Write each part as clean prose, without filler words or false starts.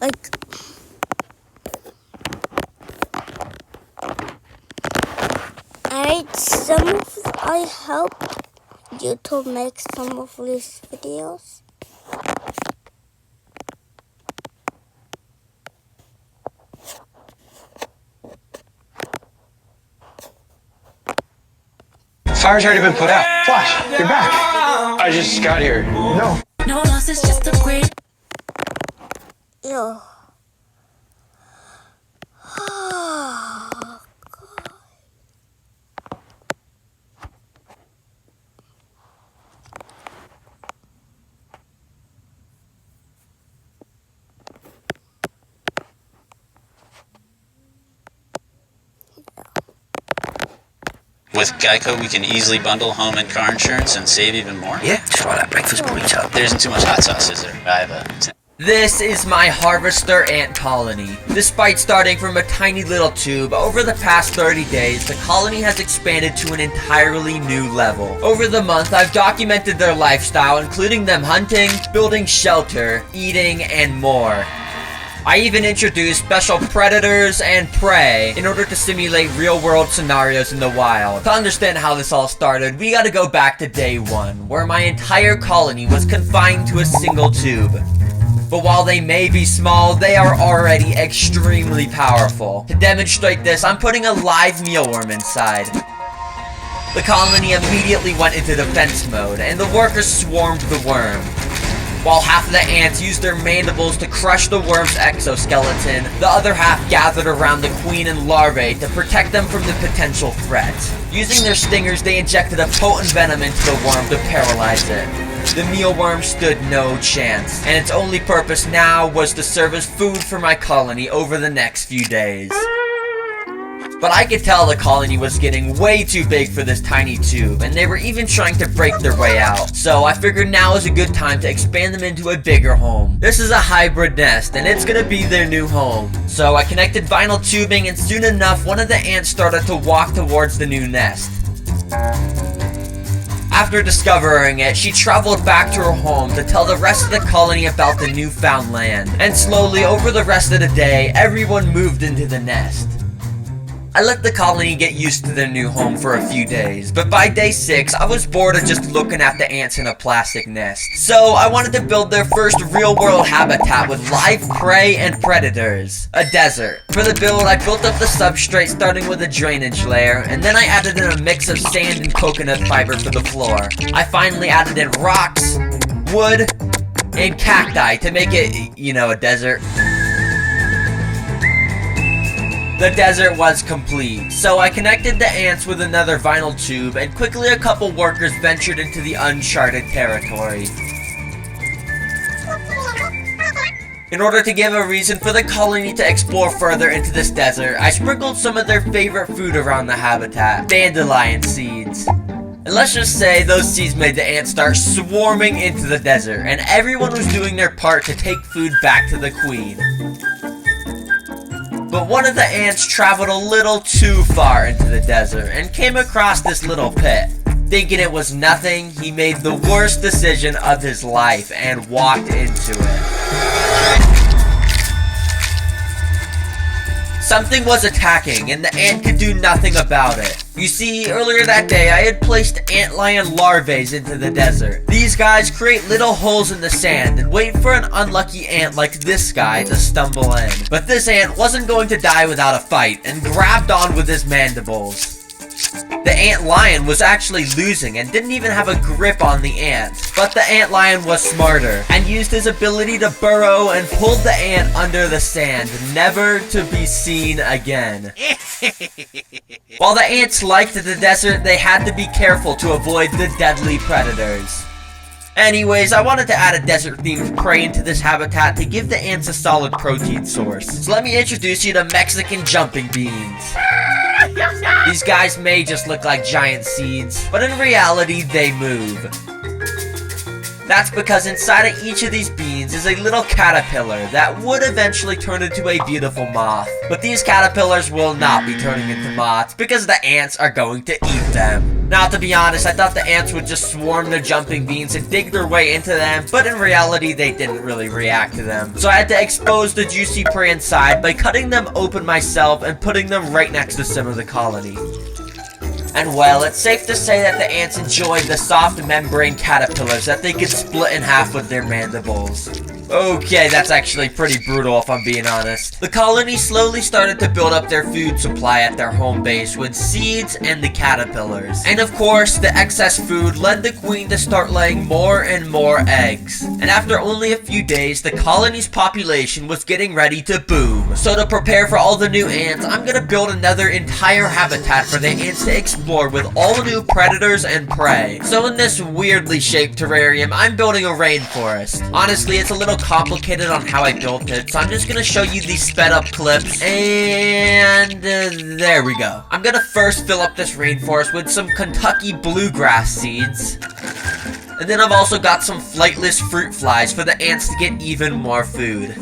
Like, I helped you to make some of these videos. Fire's already been put out. Flash, you're back. I just got here. No. No loss is just a great. No. With Geico, we can easily bundle home and car insurance and save even more. Yeah, try that breakfast burrito. There isn't too much hot sauce, is there? I have a... This is my harvester ant colony. Despite starting from a tiny little tube, over the past 30 days, the colony has expanded to an entirely new level. Over the month, I've documented their lifestyle, including them hunting, building shelter, eating, and more. I even introduced special predators and prey in order to simulate real-world scenarios in the wild. To understand how this all started, we gotta go back to day 1, where my entire colony was confined to a single tube. But while they may be small, they are already extremely powerful. To demonstrate this, I'm putting a live mealworm inside. The colony immediately went into defense mode, and the workers swarmed the worm. While half of the ants used their mandibles to crush the worm's exoskeleton, the other half gathered around the queen and larvae to protect them from the potential threat. Using their stingers, they injected a potent venom into the worm to paralyze it. The mealworm stood no chance, and its only purpose now was to serve as food for my colony over the next few days. But I could tell the colony was getting way too big for this tiny tube, and they were even trying to break their way out. So I figured now is a good time to expand them into a bigger home. This is a hybrid nest, and it's gonna be their new home. So I connected vinyl tubing, and soon enough, one of the ants started to walk towards the new nest. After discovering it, she traveled back to her home to tell the rest of the colony about the newfound land. And slowly, over the rest of the day, everyone moved into the nest. I let the colony get used to their new home for a few days, but by day 6, I was bored of just looking at the ants in a plastic nest. So I wanted to build their first real-world habitat with live prey and predators. A desert. For the build, I built up the substrate starting with a drainage layer, and then I added in a mix of sand and coconut fiber for the floor. I finally added in rocks, wood, and cacti to make it, you know, a desert. The desert was complete, so I connected the ants with another vinyl tube, and quickly a couple workers ventured into the uncharted territory. In order to give a reason for the colony to explore further into this desert, I sprinkled some of their favorite food around the habitat, dandelion seeds. And let's just say those seeds made the ants start swarming into the desert, and everyone was doing their part to take food back to the queen. But one of the ants traveled a little too far into the desert and came across this little pit. Thinking it was nothing, he made the worst decision of his life and walked into it. Something was attacking, and the ant could do nothing about it. You see, earlier that day, I had placed antlion larvae into the desert. These guys create little holes in the sand and wait for an unlucky ant like this guy to stumble in. But this ant wasn't going to die without a fight, and grabbed on with his mandibles. The antlion was actually losing and didn't even have a grip on the ant. But the antlion was smarter and used his ability to burrow and pulled the ant under the sand, never to be seen again. While the ants liked the desert, they had to be careful to avoid the deadly predators. Anyways, I wanted to add a desert-themed prey into this habitat to give the ants a solid protein source. So let me introduce you to Mexican jumping beans. These guys may just look like giant seeds, but in reality, they move. That's because inside of each of these beans is a little caterpillar that would eventually turn into a beautiful moth. But these caterpillars will not be turning into moths because the ants are going to eat them. Now, to be honest, I thought the ants would just swarm the jumping beans and dig their way into them, but in reality, they didn't really react to them. So I had to expose the juicy prey inside by cutting them open myself and putting them right next to some of the colony. And well, it's safe to say that the ants enjoyed the soft membrane caterpillars that they could split in half with their mandibles. Okay, that's actually pretty brutal if I'm being honest. The colony slowly started to build up their food supply at their home base with seeds and the caterpillars. And of course, the excess food led the queen to start laying more and more eggs. And after only a few days, the colony's population was getting ready to boom. So to prepare for all the new ants, I'm gonna build another entire habitat for the ants to explore with all new predators and prey. So in this weirdly shaped terrarium, I'm building a rainforest. Honestly, it's a little complicated on how I built it, so I'm just gonna show you these sped up clips, and there we go. I'm gonna first fill up this rainforest with some Kentucky bluegrass seeds, and then I've also got some flightless fruit flies for the ants to get even more food.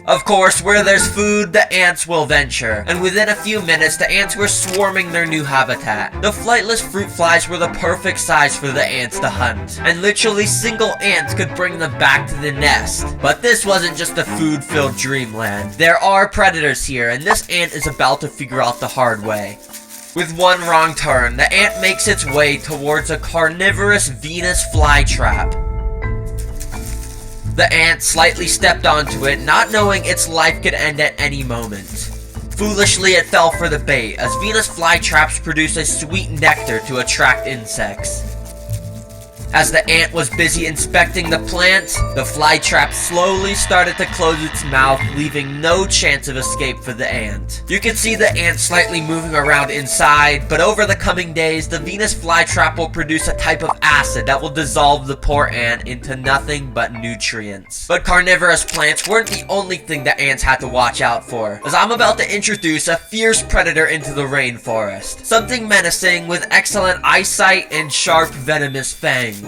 Of course, where there's food, the ants will venture. And within a few minutes, the ants were swarming their new habitat. The flightless fruit flies were the perfect size for the ants to hunt. And literally single ants could bring them back to the nest. But this wasn't just a food-filled dreamland. There are predators here, and this ant is about to figure out the hard way. With one wrong turn, the ant makes its way towards a carnivorous Venus flytrap. The ant slightly stepped onto it, not knowing its life could end at any moment. Foolishly, it fell for the bait, as Venus flytraps produce a sweet nectar to attract insects. As the ant was busy inspecting the plant, the flytrap slowly started to close its mouth, leaving no chance of escape for the ant. You can see the ant slightly moving around inside, but over the coming days, the Venus flytrap will produce a type of acid that will dissolve the poor ant into nothing but nutrients. But carnivorous plants weren't the only thing the ants had to watch out for, as I'm about to introduce a fierce predator into the rainforest. Something menacing with excellent eyesight and sharp venomous fangs.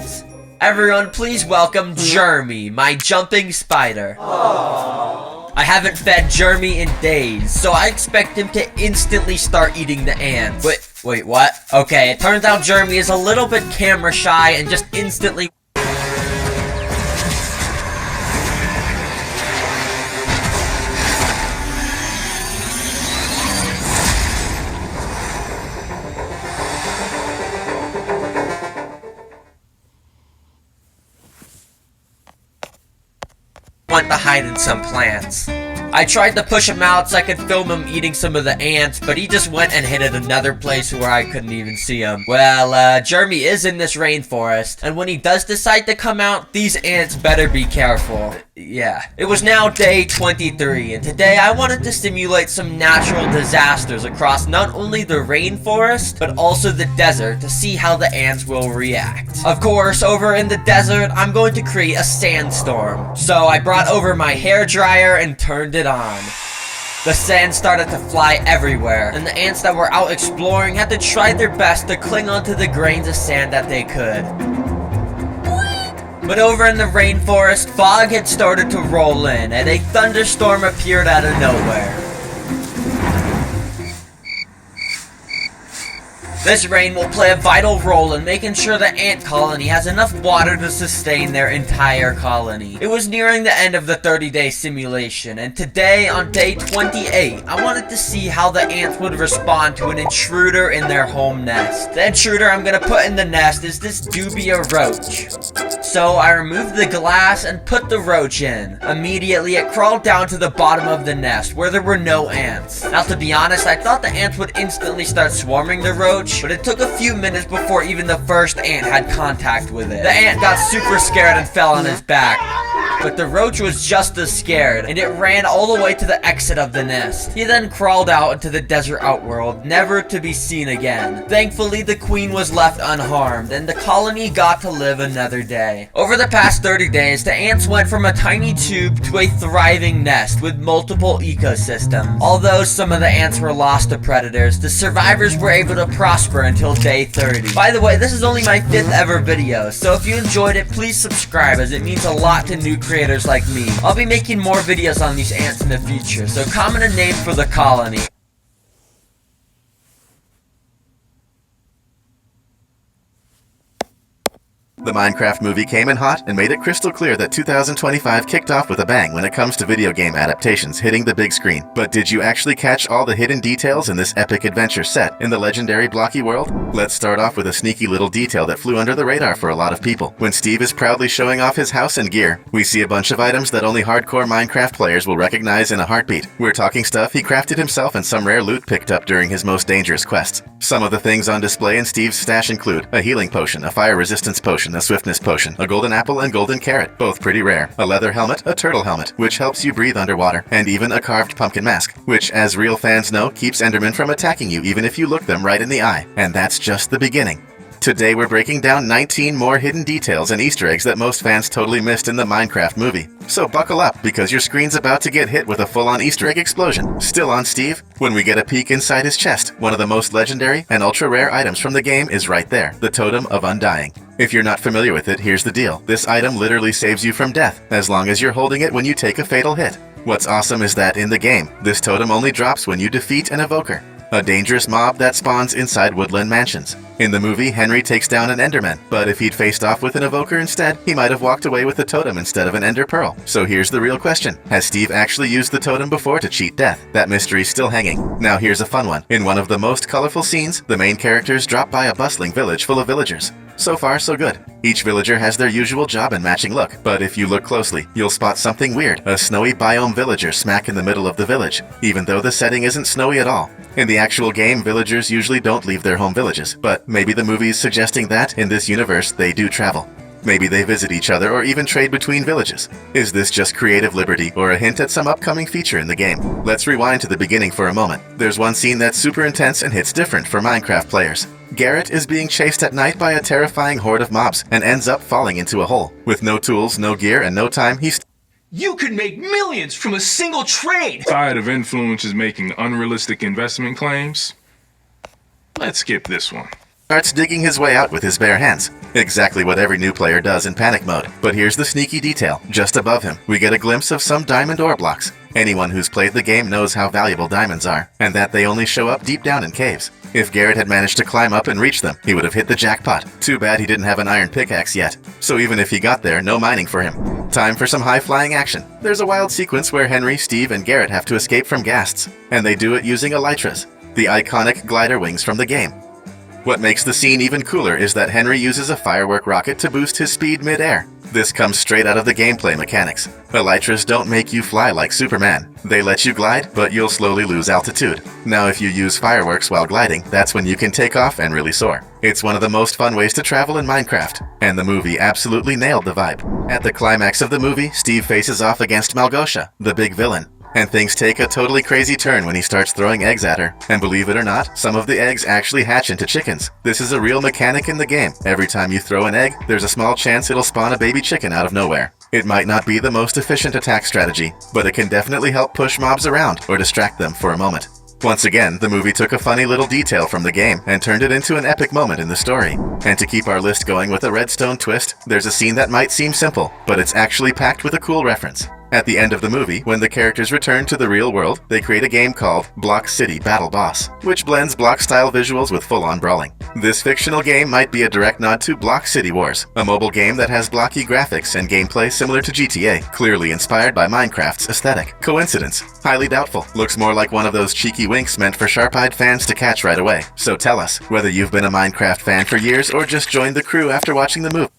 Everyone, please welcome Jeremy, my jumping spider. Aww. I haven't fed Jeremy in days, so I expect him to instantly start eating the ants. Wait, what? Okay, it turns out Jeremy is a little bit camera shy and just instantly went to hide in some plants. I tried to push him out so I could film him eating some of the ants, but he just went and hid at another place where I couldn't even see him. Well, Jeremy is in this rainforest, and when he does decide to come out, these ants better be careful. Yeah. It was now day 23, and today I wanted to simulate some natural disasters across not only the rainforest, but also the desert to see how the ants will react. Of course, over in the desert, I'm going to create a sandstorm. So I brought over my hairdryer and turned it on. The sand started to fly everywhere, and the ants that were out exploring had to try their best to cling onto the grains of sand that they could. But over in the rainforest, fog had started to roll in, and a thunderstorm appeared out of nowhere. This rain will play a vital role in making sure the ant colony has enough water to sustain their entire colony. It was nearing the end of the 30-day simulation, and today, on day 28, I wanted to see how the ants would respond to an intruder in their home nest. The intruder I'm gonna put in the nest is this dubia roach. So I removed the glass and put the roach in. Immediately, it crawled down to the bottom of the nest, where there were no ants. Now, to be honest, I thought the ants would instantly start swarming the roach, but it took a few minutes before even the first ant had contact with it. The ant got super scared and fell on his back. but the roach was just as scared, and it ran all the way to the exit of the nest. He then crawled out into the desert outworld, never to be seen again. Thankfully, the queen was left unharmed, and the colony got to live another day. Over the past 30 days, the ants went from a tiny tube to a thriving nest with multiple ecosystems. Although some of the ants were lost to predators, the survivors were able to prosper until day 30. By the way, this is only my 5th ever video, so if you enjoyed it, please subscribe as it means a lot to new creators like me. I'll be making more videos on these ants in the future, so comment a name for the colony. The Minecraft movie came in hot and made it crystal clear that 2025 kicked off with a bang when it comes to video game adaptations hitting the big screen. But did you actually catch all the hidden details in this epic adventure set in the legendary blocky world? Let's start off with a sneaky little detail that flew under the radar for a lot of people. When Steve is proudly showing off his house and gear, we see a bunch of items that only hardcore Minecraft players will recognize in a heartbeat. We're talking stuff he crafted himself and some rare loot picked up during his most dangerous quests. Some of the things on display in Steve's stash include a healing potion, a fire resistance potion, a swiftness potion, a golden apple and golden carrot, both pretty rare, a leather helmet, a turtle helmet, which helps you breathe underwater, and even a carved pumpkin mask, which, as real fans know, keeps Endermen from attacking you even if you look them right in the eye. And that's just the beginning. Today we're breaking down 19 more hidden details and Easter eggs that most fans totally missed in the Minecraft movie. So buckle up, because your screen's about to get hit with a full-on Easter egg explosion. Still on Steve? When we get a peek inside his chest, one of the most legendary and ultra-rare items from the game is right there, the Totem of Undying. If you're not familiar with it, here's the deal. This item literally saves you from death, as long as you're holding it when you take a fatal hit. What's awesome is that in the game, this totem only drops when you defeat an evoker, a dangerous mob that spawns inside woodland mansions. In the movie, Henry takes down an Enderman, but if he'd faced off with an evoker instead, he might have walked away with the totem instead of an Ender Pearl. So here's the real question. Has Steve actually used the totem before to cheat death? That mystery's still hanging. Now here's a fun one. In one of the most colorful scenes, the main characters drop by a bustling village full of villagers. So far, so good. Each villager has their usual job and matching look, but if you look closely, you'll spot something weird, a snowy biome villager smack in the middle of the village, even though the setting isn't snowy at all. In the actual game, villagers usually don't leave their home villages, but maybe the movie's suggesting that, in this universe, they do travel. Maybe they visit each other or even trade between villages. Is this just creative liberty or a hint at some upcoming feature in the game? Let's rewind to the beginning for a moment. There's one scene that's super intense and hits different for Minecraft players. Garrett is being chased at night by a terrifying horde of mobs and ends up falling into a hole. With no tools, no gear, and no time, You could make millions from a single trade! Tired of influencers making unrealistic investment claims? Let's skip this one. Starts digging his way out with his bare hands. Exactly what every new player does in panic mode. But here's the sneaky detail. Just above him, we get a glimpse of some diamond ore blocks. Anyone who's played the game knows how valuable diamonds are, and that they only show up deep down in caves. If Garrett had managed to climb up and reach them, he would have hit the jackpot. Too bad he didn't have an iron pickaxe yet. So even if he got there, no mining for him. Time for some high-flying action. There's a wild sequence where Henry, Steve, and Garrett have to escape from ghasts, and they do it using elytras, the iconic glider wings from the game. What makes the scene even cooler is that Henry uses a firework rocket to boost his speed mid-air. This comes straight out of the gameplay mechanics. Elytras don't make you fly like Superman. They let you glide, but you'll slowly lose altitude. Now if you use fireworks while gliding, that's when you can take off and really soar. It's one of the most fun ways to travel in Minecraft, and the movie absolutely nailed the vibe. At the climax of the movie, Steve faces off against Malgosha, the big villain. And things take a totally crazy turn when he starts throwing eggs at her. And believe it or not, some of the eggs actually hatch into chickens. This is a real mechanic in the game. Every time you throw an egg, there's a small chance it'll spawn a baby chicken out of nowhere. It might not be the most efficient attack strategy, but it can definitely help push mobs around or distract them for a moment. Once again, the movie took a funny little detail from the game and turned it into an epic moment in the story. And to keep our list going with a redstone twist, there's a scene that might seem simple, but it's actually packed with a cool reference. At the end of the movie, when the characters return to the real world, they create a game called Block City Battle Boss, which blends block-style visuals with full-on brawling. This fictional game might be a direct nod to Block City Wars, a mobile game that has blocky graphics and gameplay similar to GTA, clearly inspired by Minecraft's aesthetic. Coincidence? Highly doubtful. Looks more like one of those cheeky winks meant for sharp-eyed fans to catch right away. So tell us, whether you've been a Minecraft fan for years or just joined the crew after watching the movie.